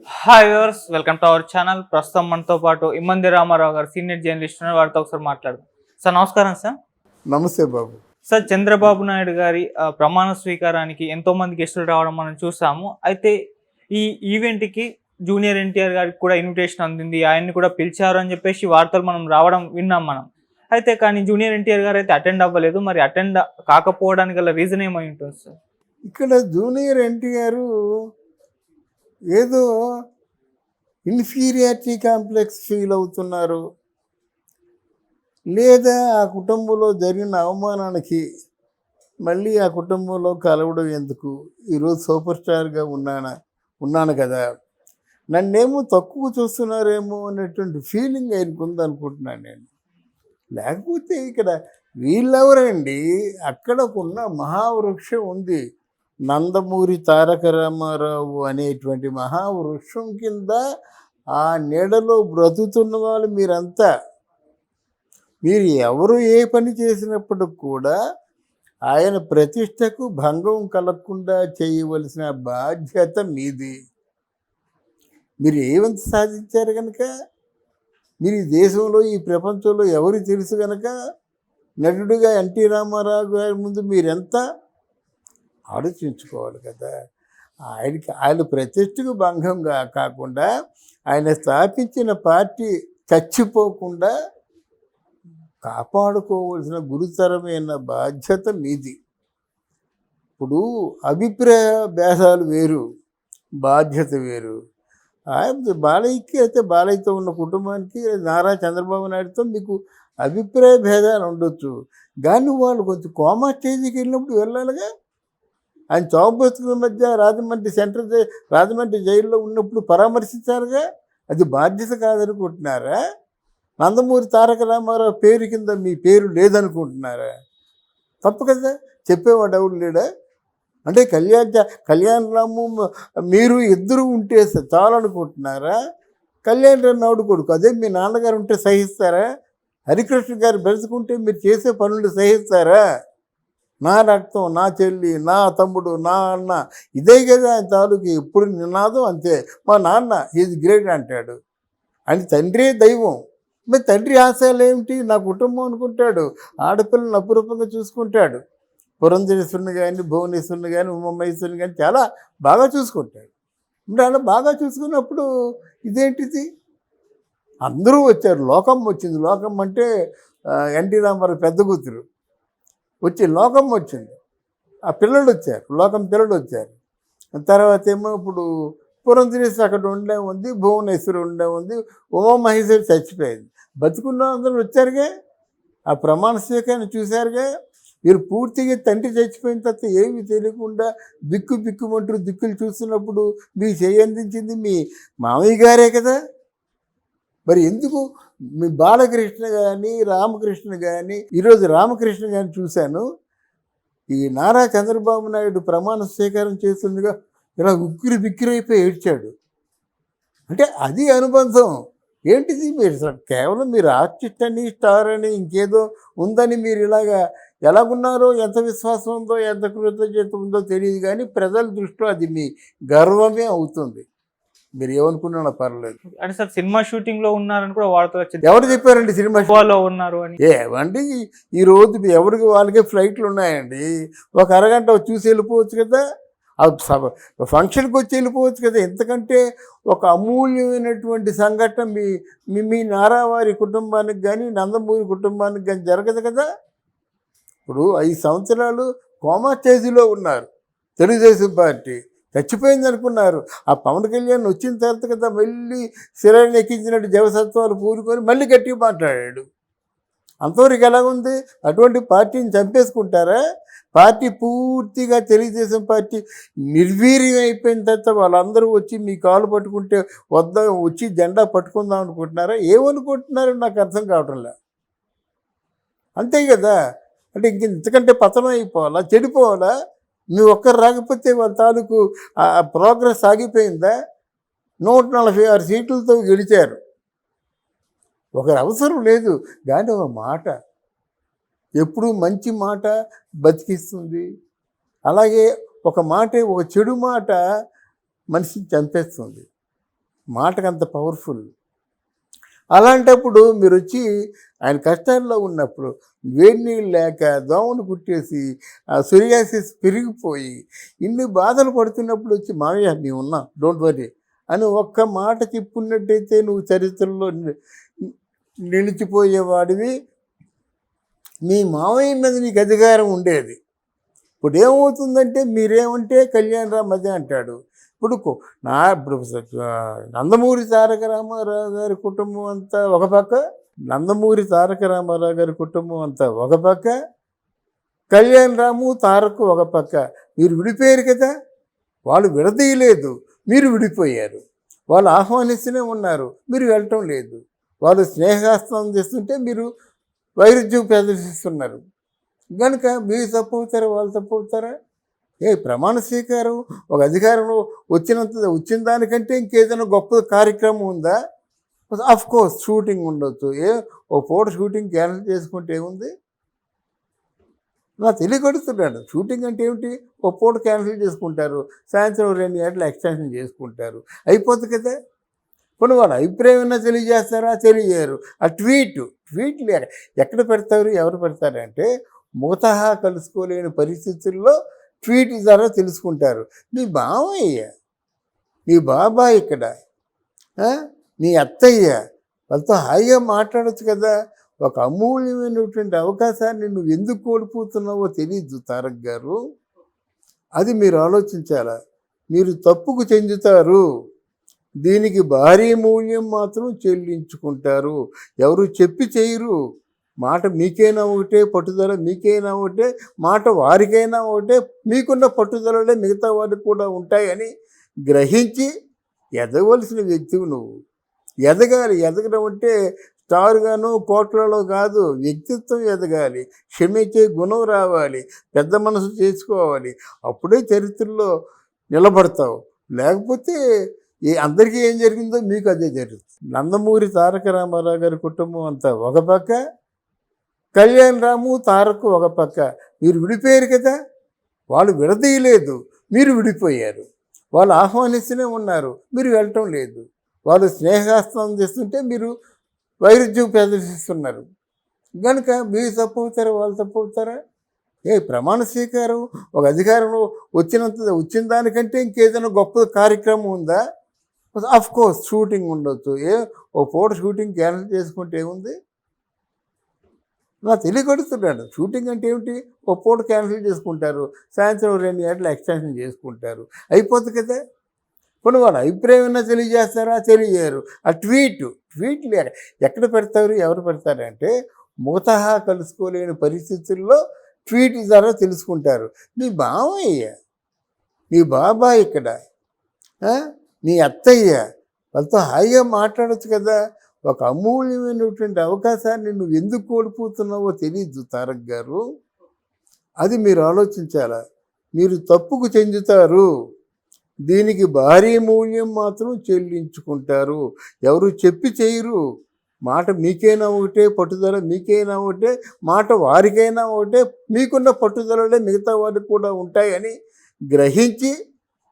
Hi viewers, welcome to our channel. ప్రస్తుతం మనతో పాటు ఇమ్మంది రామారావు గారు సీనియర్ జర్నలిస్ట్ ఉన్నారు. వారితో ఒకసారి మాట్లాడదాం. సార్ నమస్కారం సార్. నమస్తే బాబు. సార్, చంద్రబాబు నాయుడు గారి ప్రమాణ స్వీకారానికి ఎంతో మంది గెస్టులు రావడం మనం చూసాము. అయితే ఈ ఈవెంట్కి జూనియర్ ఎన్టీఆర్ గారికి కూడా ఇన్విటేషన్ అందింది, ఆయన్ని కూడా పిలిచారు అని చెప్పేసి వార్తలు మనం రావడం విన్నాం మనం. అయితే కానీ జూనియర్ ఎన్టీఆర్ గారు అయితే అటెండ్ అవ్వలేదు. మరి అటెండ్ కాకపోవడానికి గల రీజన్ ఏమై ఉంటుంది సార్? ఇక్కడ జూనియర్ ఎన్టీఆర్ ఏదో ఇన్ఫీరియారిటీ కాంప్లెక్స్ ఫీల్ అవుతున్నారు, లేదా ఆ కుటుంబంలో జరిగిన అవమానానికి మళ్ళీ ఆ కుటుంబంలో కలవడం ఎందుకు, ఈరోజు సూపర్ స్టార్గా ఉన్నాను కదా, నన్నేమో తక్కువ చూస్తున్నారేమో అనేటువంటి ఫీలింగ్ ఆయనకు ఉందనుకుంటున్నాను నేను. లేకపోతే ఇక్కడ వీళ్ళెవరండి, అక్కడ ఉన్న మహావృక్షం ఉంది, నందమూరి తారక రామారావు అనేటువంటి మహావృక్షం కింద ఆ నీడలో బ్రతుకుతున్న వాళ్ళు మీరంతా. మీరు ఎవరు ఏ పని చేసినప్పటికి కూడా ఆయన ప్రతిష్టకు భంగం కలగకుండా చేయవలసిన బాధ్యత మీది. మీరు ఏమంత సాధించారు కనుక, మీరు ఈ దేశంలో ఈ ప్రపంచంలో ఎవరికి తెలుసు కనుక, నటుడుగా ఎన్టీ రామారావు గారి ముందు మీరెంత ఆలోచించుకోవాలి కదా. ఆయన ప్రతిష్టకు భంగంగా కాకుండా, ఆయన స్థాపించిన పార్టీ చచ్చిపోకుండా కాపాడుకోవాల్సిన గురుతరమైన బాధ్యత మీది. ఇప్పుడు అభిప్రాయ భేదాలు వేరు, బాధ్యత వేరు. బాలయ్యకి అయితే బాలయ్యతో ఉన్న కుటుంబానికి నారా చంద్రబాబు నాయుడుతో మీకు అభిప్రాయ భేదాలు ఉండొచ్చు, కానీ వాళ్ళు కొంచెం కోమా స్టేజ్కి వెళ్ళినప్పుడు వెళ్ళాలిగా. ఆయన చౌబతుల మధ్య రాజమండ్రి జైల్లో ఉన్నప్పుడు పరామర్శించారుగా, అది బాధ్యత కాదనుకుంటున్నారా? నందమూరి తారక రామారావు పేరు కింద మీ పేరు లేదనుకుంటున్నారా? తప్పు కదా, చెప్పేవాడు ఎవరు లేడా? అంటే కళ్యాణ్ రాము మీరు ఇద్దరు ఉంటే చాలనుకుంటున్నారా? కళ్యాణ్ రామ్ ఎవడు కొడుకు, అదే మీ నాన్నగారు ఉంటే సహిస్తారా? హరికృష్ణ గారు బ్రతుకుంటే మీరు చేసే పనులు సహిస్తారా? నా రక్తం, నా చెల్లి, నా తమ్ముడు, నా అన్న, ఇదే కదా ఆయన తాలూకు ఎప్పుడు నినాదం. అంతే, మా నాన్న ఈజ్ గ్రేట్ అంటాడు. అని తండ్రే దైవం. మరి తండ్రి ఆశయాలు ఏమిటి? నా కుటుంబం అనుకుంటాడు, ఆడపిల్లని అపురూపంగా చూసుకుంటాడు. పురంధరేశ్వరుని కానీ, భువనేశ్వరుని కానీ, ఉమామహేశ్వరుని కానీ చాలా బాగా చూసుకుంటాడు. మరి అలా బాగా చూసుకున్నప్పుడు ఇదేంటిది? అందరూ వచ్చారు, లోకం వచ్చింది. లోకం అంటే ఎన్టీ రామారావు పెద్ద కూతురు వచ్చి లోకం వచ్చింది. ఆ పిల్లలు వచ్చారు, లోకం పిల్లలు వచ్చారు. తర్వాత ఏమో ఇప్పుడు పురంధరేశ్వరి అక్కడ ఉండే ఉంది, భువనేశ్వరి ఉండే ఉంది, ఉమామహేశ్వరి చచ్చిపోయింది. బతుకున్న అందరూ వచ్చారుగా, ఆ ప్రమాణ స్వీకారాన్ని చూశారుగా. మీరు పూర్తిగా తండ్రి చచ్చిపోయిన తర్వాత ఏమీ తెలియకుండా బిక్కుమంటూ దిక్కులు చూస్తున్నప్పుడు మీకు చేయందించింది మీ మామయ్య గారే కదా. మరి ఎందుకు మీ బాలకృష్ణ కానీ, రామకృష్ణ కానీ, ఈరోజు రామకృష్ణ కానీ చూశాను, ఈ నారా చంద్రబాబు నాయుడు ప్రమాణ స్వీకారం చేస్తుండగా ఇలా బిక్కిరైపోయి ఏడ్చాడు. అంటే అది అనుబంధం ఏంటిది? మీరు కేవలం మీరు ఆర్టిస్ట్ అని, స్టార్ అని, ఇంకేదో ఉందని మీరు ఇలాగా ఎలాగున్నారో, ఎంత విశ్వాసం ఉందో, ఎంత కృతజ్ఞత ఉందో తెలియదు, కానీ ప్రజల దృష్టిలో అది మీ గర్వమే అవుతుంది. మీరు ఏమనుకున్నా పర్లేదు. అంటే సార్, సినిమా షూటింగ్ లో ఉన్నారని కూడా వార్తలు వచ్చింది. ఎవరు చెప్పారండి సినిమా లో ఉన్నారు అని? ఏమండి, ఈరోజు ఎవరికి వాళ్ళకే ఫ్లైట్లు ఉన్నాయండి. ఒక అరగంట చూసి వెళ్ళిపోవచ్చు కదా, ఫంక్షన్కి వచ్చి వెళ్ళిపోవచ్చు కదా. ఎంతకంటే ఒక అమూల్యమైనటువంటి సంఘటన మీ నారావారి కుటుంబానికి కానీ, నందమూరి కుటుంబానికి కానీ జరగదు కదా. ఇప్పుడు 5 సంవత్సరాలు కోమా స్టేజ్లో ఉన్నారు, తెలుగుదేశం పార్టీ చచ్చిపోయింది అనుకున్నారు. ఆ పవన్ కళ్యాణ్ వచ్చిన తర్వాత కదా మళ్ళీ శిరాన్ని ఎక్కించినట్టు జవసత్వాలు పూరుకొని మళ్ళీ గట్టిగా మాట్లాడాడు. అంతవరకు ఎలాగుంది? అటువంటి పార్టీని చంపేసుకుంటారా? పార్టీ పూర్తిగా తెలుగుదేశం పార్టీ నిర్వీర్యం అయిపోయిన తర్వాత వాళ్ళందరూ వచ్చి మీ కాలు పట్టుకుంటే వచ్చి జెండా పట్టుకుందాం అనుకుంటున్నారా? ఏమనుకుంటున్నారో నాకు అర్థం కావట్లే. అంతే కదా. అంటే ఇంతకంటే పతనం అయిపోవాలా, చెడిపోవాలా? నువ్వు ఒక్కరు రాకపోతే వాళ్ళ తాలూకు ప్రోగ్రెస్ ఆగిపోయిందా? 146 సీట్లతో గెలిచారు. ఒకరు అవసరం లేదు, కానీ ఒక మాట, ఎప్పుడు మంచి మాట బతికిస్తుంది. అలాగే ఒక మాట, ఒక చెడు మాట మనిషిని చంపేస్తుంది. మాటకు అంత పవర్ఫుల్. అలాంటప్పుడు మీరు వచ్చి ఆయన కష్టాల్లో ఉన్నప్పుడు వేడి నీళ్ళు లేక దోమలు కుట్టేసి ఆ సోరియాసిస్ పెరిగిపోయి ఇన్ని బాధలు పడుతున్నప్పుడు వచ్చి మామయ్య మేము ఉన్నాం డోంట్ వరీ అని ఒక్క మాట చెప్పున్నట్టయితే నువ్వు చరిత్రలో నిలిచిపోయేవాడివి. మీ మామయ్య మీద నీకు అధికారం ఉండేది. ఇప్పుడు ఏమవుతుందంటే మీరేమంటే కళ్యాణరామ్ అదే అంటాడు. ఇప్పుడు ఇప్పుడు నందమూరి తారక రామారావు గారి కుటుంబం అంతా ఒక పక్క, నందమూరి తారక రామారావు గారి కుటుంబం అంతా ఒక పక్క, కళ్యాణరాము తారక్ ఒక పక్క. మీరు విడిపోయారు కదా, వాళ్ళు విడదీయలేదు, మీరు విడిపోయారు. వాళ్ళు ఆహ్వానిస్తూనే ఉన్నారు, మీరు వెళ్ళటం లేదు. వాళ్ళు స్నేహహస్తం చేస్తుంటే మీరు వైరుధ్యం ప్రదర్శిస్తున్నారు. కనుక మీరు తప్పు అవుతారా, వాళ్ళు తప్పు అవుతారా? ప్రమాణ స్వీకారం ఒక అధికారంలో వచ్చిన దానికంటే ఇంకేదైనా గొప్ప కార్యక్రమం ఉందా? ఆఫ్ కోర్స్ షూటింగ్ ఉండొచ్చు. ఓ పూట షూటింగ్ క్యాన్సిల్ చేసుకుంటే ఏముంది? నా తెలియకొడుతున్నాడు. షూటింగ్ అంటే ఏమిటి? ఓ పూట క్యాన్సిల్ చేసుకుంటారు, సాయంత్రం 2 గంటలు ఎక్స్టెన్షన్ చేసుకుంటారు, అయిపోతుంది కదా. కొన్ని వాళ్ళ అభిప్రాయం ఏమైనా తెలియజేస్తారా? తెలియజేయరు. ఆ ట్వీట్లు ఎక్కడ పెడతారు, ఎవరు పెడతారంటే ముతహా కలుసుకోలేని పరిస్థితుల్లో ట్వీట్ ద్వారా తెలుసుకుంటారు. మీ బావయ్య, మీ బాబాయ్ ఇక్కడ, మీ అత్తయ్య, వాళ్ళతో హాయిగా మాట్లాడచ్చు కదా. ఒక అమూల్యమైనటువంటి అవకాశాన్ని నువ్వు ఎందుకు కోల్పోతున్నావో తెలియదు తారక్ గారు. అది మీరు ఆలోచించాలా. మీరు తప్పుకు చెందుతారు, దీనికి భారీ మూల్యం మాత్రం చెల్లించుకుంటారు. ఎవరు చెప్పి చేయరు. మాట మీకైనా ఒకటే, పట్టుదల మీకైనా ఒకటే, మాట వారికైనా ఒకటే. మీకున్న పట్టుదలలే మిగతా వారికి కూడా ఉంటాయని గ్రహించి ఎదగవలసిన వ్యక్తివి నువ్వు. ఎదగాలి. ఎదగడం అంటే స్టార్గాను కోట్లలో కాదు, వ్యక్తిత్వం ఎదగాలి, క్షమించే గుణం రావాలి, పెద్ద మనసు చేసుకోవాలి. అప్పుడే చరిత్రలో నిలబడతావు. లేకపోతే అందరికీ ఏం జరిగిందో మీకు అదే జరుగుతుంది. నందమూరి తారక రామారావు గారి కుటుంబం అంతా ఒక పక్క, కళ్యాణరాము తారక్ ఒక పక్క. మీరు విడిపోయారు కదా, వాళ్ళు విడదీయలేదు, మీరు విడిపోయారు. వాళ్ళు ఆహ్వానిస్తూనే ఉన్నారు, మీరు వెళ్ళటం లేదు. వాళ్ళు స్నేహహస్తం చేస్తుంటే మీరు వైరుధ్యం ప్రదర్శిస్తున్నారు. కనుక మీరు తప్పు అవుతారా, వాళ్ళు తప్పు అవుతారా? ప్రమాణ స్వీకారం ఒక అధికారంలో వచ్చిన దానికంటే ఇంకేదైనా గొప్ప కార్యక్రమం ఉందా? ఆఫ్ కోర్స్ షూటింగ్ ఉండొచ్చు. ఓ పూట షూటింగ్ క్యాన్సిల్ చేసుకుంటే ఏముంది? నా తెలియకొడుతున్నాడు. షూటింగ్ అంటే ఏమిటి? ఓ పూట క్యాన్సిల్ చేసుకుంటారు, సాయంత్రం 2 గంటలు ఎక్స్టెన్షన్ చేసుకుంటారు, అయిపోతుంది కదా. కొన్ని వాళ్ళ అభిప్రాయం ఏమైనా తెలియజేస్తారా? తెలియజేయరు. ఆ ట్వీట్లు ఎక్కడ పెడతారు, ఎవరు పెడతారంటే ముతహా కలుసుకోలేని పరిస్థితుల్లో ట్వీట్ ద్వారా తెలుసుకుంటారు. మీ బావయ్య, మీ బాబాయ్ ఇక్కడ, మీ అత్తయ్య, వాళ్ళతో హాయిగా మాట్లాడచ్చు కదా. ఒక అమూల్యమైనటువంటి అవకాశాన్ని నువ్వు ఎందుకు కోల్పోతున్నావో తెలియదు తారక్ గారు. అది మీరు ఆలోచించాలా. మీరు తప్పుకు చెందుతారు, దీనికి భారీ మూల్యం మాత్రం చెల్లించుకుంటారు. ఎవరు చెప్పి చేయరు. మాట మీకైనా ఒకటే, పట్టుదల మీకైనా ఒకటే, మాట వారికైనా ఒకటే. మీకున్న పట్టుదలలే మిగతా వారికి కూడా ఉంటాయని గ్రహించి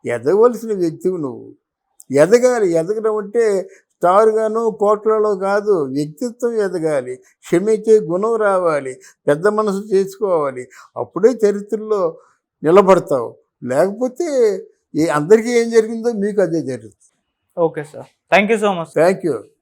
ఎదగవలసిన వ్యక్తివి నువ్వు. ఎదగాలి. ఎదగడం అంటే స్టార్గాను కోట్లలో కాదు, వ్యక్తిత్వం ఎదగాలి, క్షమించే గుణం రావాలి, పెద్ద మనసు చేసుకోవాలి. అప్పుడే చరిత్రలో నిలబడతావు. లేకపోతే అందరికీ ఏం జరిగిందో మీకు అదే జరుగుతుంది. Okay sir, thank you so much. Thank you.